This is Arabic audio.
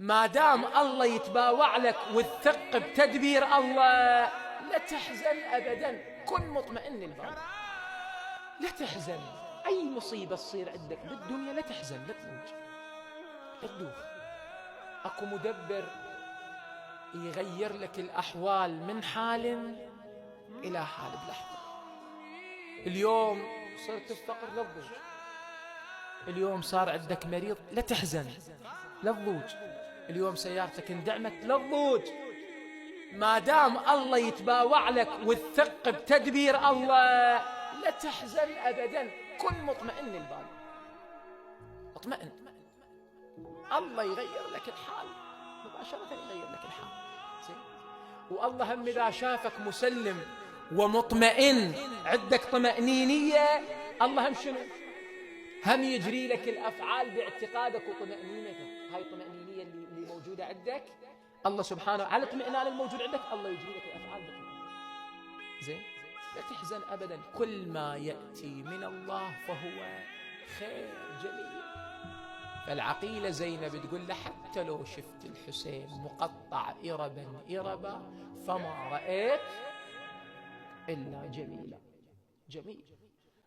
ما دام الله يتباوع لك والثق بتدبير الله لا تحزن أبدا، كن مطمئن البال، لا تحزن. أي مصيبة تصير عندك بالدنيا لا تحزن، لا تضوج، لا تدوخ. أكو مدبر يغير لك الأحوال من حال إلى حال بلحظة. اليوم صرت تفقر لا تضوج، اليوم صار عندك مريض لا تحزن لا تضوج، اليوم سيارتك اندعمت لا تضوج. ما دام الله يتباوع لك والثق بتدبير الله لا تحزن أبدا، كن مطمئن البال، اطمئن. الله يغير لك الحال مباشرة، يغير لك الحال زين. والله هم إذا شافك مسلم ومطمئن عندك طمأنينية، الله هم شنو؟ هم يجري لك الأفعال باعتقادك وطمأنينتك. هاي الطمأنينية اللي موجودة عندك، الله سبحانه على الاطمئنان الموجود عندك الله يجري لك الأفعال بطمأنينة زين. لا تحزن أبدا، كل ما يأتي من الله فهو خير جميل. فالعقيلة زينب تقول له حتى لو شفت الحسين مقطع إربا إربا فما رأيت إلا جميلا. جميل.